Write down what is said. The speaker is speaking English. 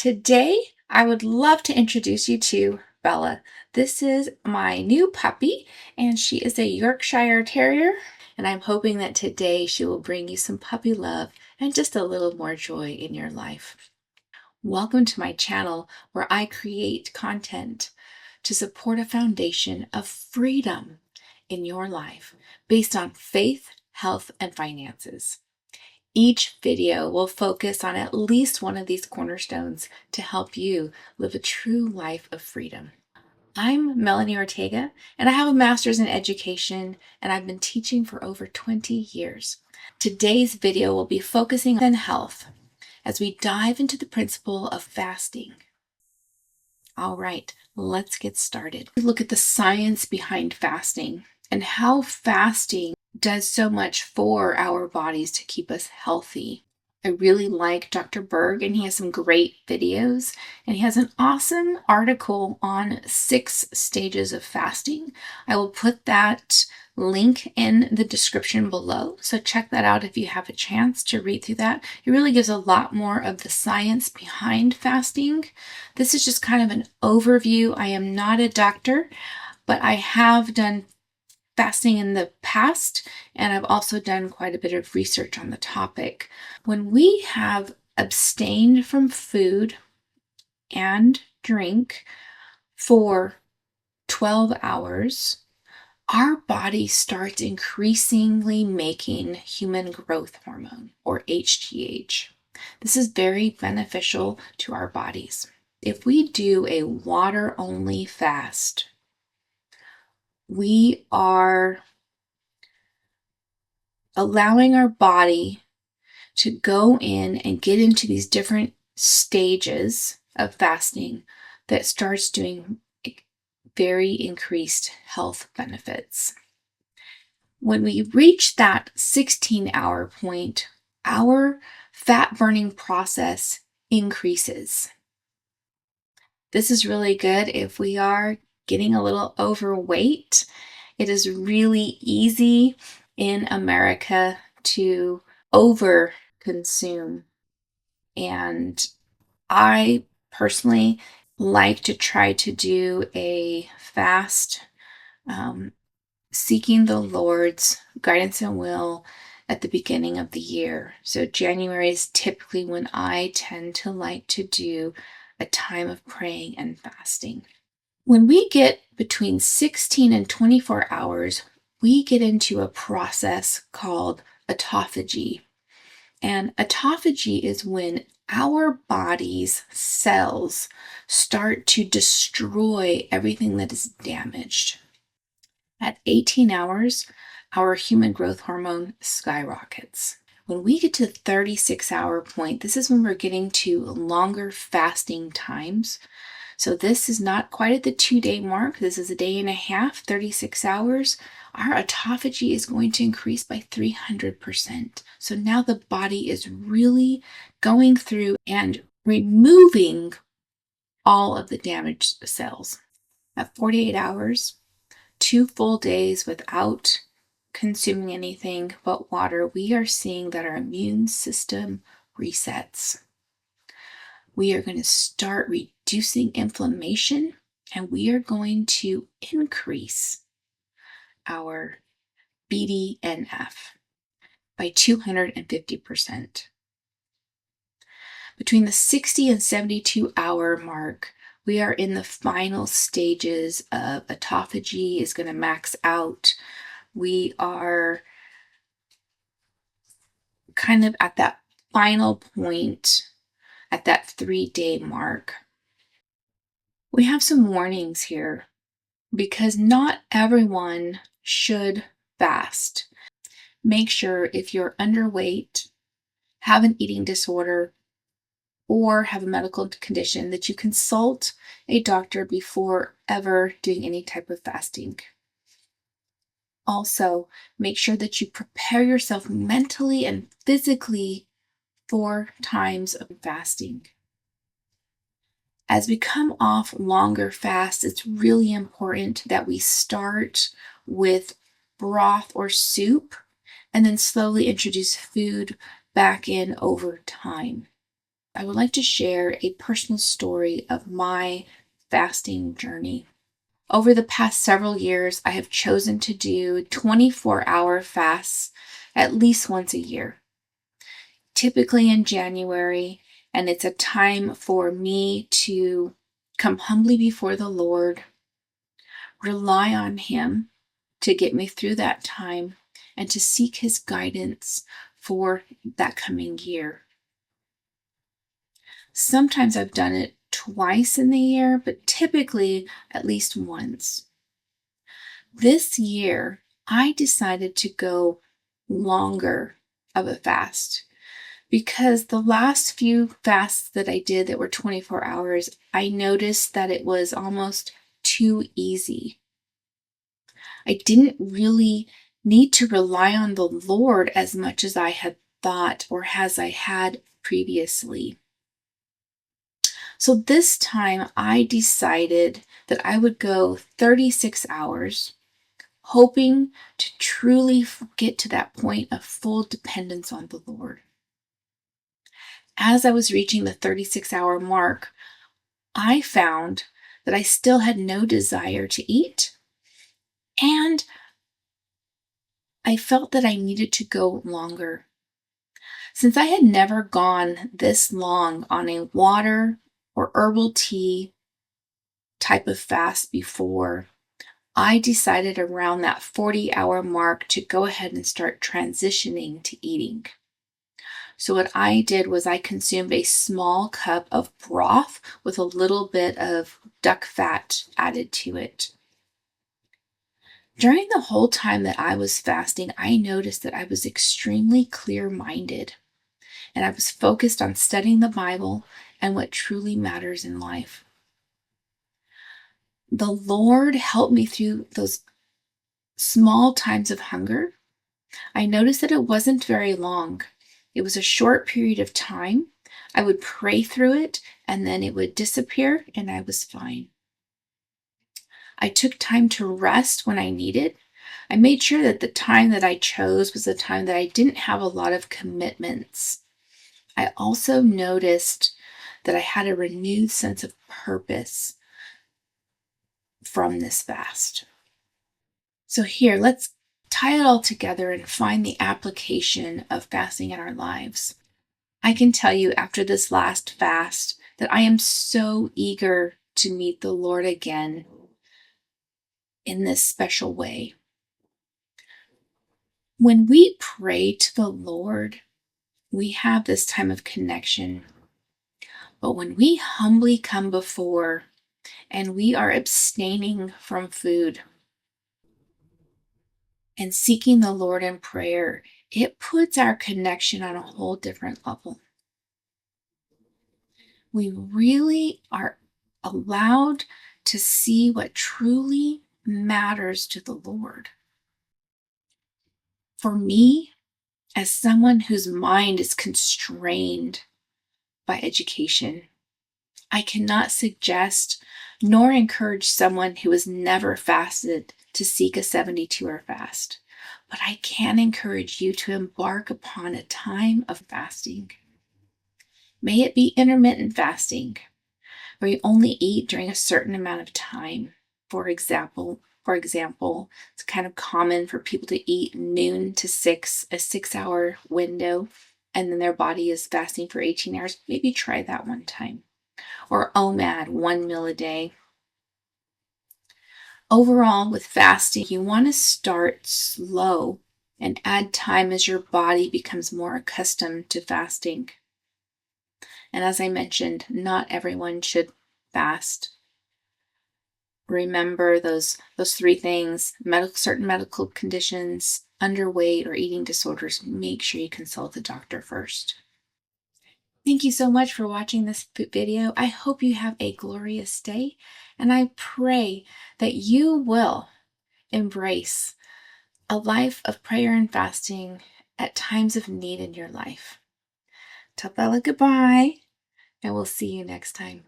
Today, I would love to introduce you to Bella. This is my new puppy, and she is a Yorkshire Terrier, and I'm hoping that today she will bring you some puppy love and just a little more joy in your life. Welcome to my channel where I create content to support a foundation of freedom in your life based on faith, health, and finances. Each video will focus on at least one of these cornerstones to help you live a true life of freedom. I'm Meleny Ortega, and I have a master's in education, and I've been teaching for over 20 years. Today's video will be focusing on health as we dive into the principle of fasting. All right, let's get started. Look at the science behind fasting and how fasting does so much for our bodies to keep us healthy. I really like Dr. Berg, and he has some great videos, and he has an awesome article on 6 stages of fasting. I will put that link in the description below, so check that out if you have a chance to read through that. It really gives a lot more of the science behind fasting. This is just kind of an overview. I am not a doctor, but I have done fasting in the past, and I've also done quite a bit of research on the topic. When we have abstained from food and drink for 12 hours, our body starts increasingly making human growth hormone, or HGH. This is very beneficial to our bodies. If we do a water-only fast, we are allowing our body to go in and get into these different stages of fasting that starts doing very increased health benefits. When we reach that 16-hour point, our fat burning process increases. This is really good if we are getting a little overweight. It is really easy in America to over consume. And I personally like to try to do a fast, seeking the Lord's guidance and will at the beginning of the year. So January is typically when I tend to like to do a time of praying and fasting. When we get between 16 and 24 hours, we get into a process called autophagy. And autophagy is when our body's cells start to destroy everything that is damaged. At 18 hours, our human growth hormone skyrockets. When we get to the 36-hour point, this is when we're getting to longer fasting times. So this is not quite at the 2-day mark. This is a day and a half, 36 hours. Our autophagy is going to increase by 300%. So now the body is really going through and removing all of the damaged cells. At 48 hours, 2 full days without consuming anything but water, we are seeing that our immune system resets. We are going to start reducing inflammation, and we are going to increase our BDNF by 250%. Between the 60 and 72-hour mark, we are in the final stages of autophagy is going to max out. We are kind of at that final point at that 3-day mark. We have some warnings here because not everyone should fast. Make sure if you're underweight, have an eating disorder, or have a medical condition that you consult a doctor before ever doing any type of fasting. Also, make sure that you prepare yourself mentally and physically for times of fasting. As we come off longer fasts, it's really important that we start with broth or soup and then slowly introduce food back in over time. I would like to share a personal story of my fasting journey. Over the past several years, I have chosen to do 24-hour fasts at least once a year, typically in January, and it's a time for me to come humbly before the Lord, rely on Him to get me through that time, and to seek His guidance for that coming year. Sometimes I've done it twice in the year, but typically at least once. This year, I decided to go longer of a fast because the last few fasts that I did that were 24 hours, I noticed that it was almost too easy. I didn't really need to rely on the Lord as much as I had thought or as I had previously. So this time I decided that I would go 36 hours, hoping to truly get to that point of full dependence on the Lord. As I was reaching the 36-hour mark, I found that I still had no desire to eat, and I felt that I needed to go longer. Since I had never gone this long on a water or herbal tea type of fast before, I decided around that 40-hour mark to go ahead and start transitioning to eating. So what I did was I consumed a small cup of broth with a little bit of duck fat added to it. During the whole time that I was fasting, I noticed that I was extremely clear-minded, and I was focused on studying the Bible and what truly matters in life. The Lord helped me through those small times of hunger. I noticed that it wasn't very long. It was a short period of time. I would pray through it, and then it would disappear, and I was fine. I took time to rest when I needed. I made sure that the time that I chose was a time that I didn't have a lot of commitments. I also noticed that I had a renewed sense of purpose from this fast. So here, let's tie it all together and find the application of fasting in our lives. I can tell you after this last fast that I am so eager to meet the Lord again in this special way. When we pray to the Lord, we have this time of connection. But when we humbly come before and we are abstaining from food and seeking the Lord in prayer, it puts our connection on a whole different level. We really are allowed to see what truly matters to the Lord. For me, as someone whose mind is constrained by education, I cannot suggest nor encourage someone who has never fasted to seek a 72-hour fast. But I can encourage you to embark upon a time of fasting. May it be intermittent fasting, where you only eat during a certain amount of time. For example, it's kind of common for people to eat noon to 6, a 6-hour window, and then their body is fasting for 18 hours. Maybe try that one time. Or OMAD, 1 meal a day. Overall, with fasting, you want to start slow and add time as your body becomes more accustomed to fasting. And as I mentioned, not everyone should fast. Remember those 3 things: certain medical conditions, underweight, or eating disorders. Make sure you consult a doctor first. Thank you so much for watching this video. I hope you have a glorious day, and I pray that you will embrace a life of prayer and fasting at times of need in your life. Tell Bella goodbye, and we'll see you next time.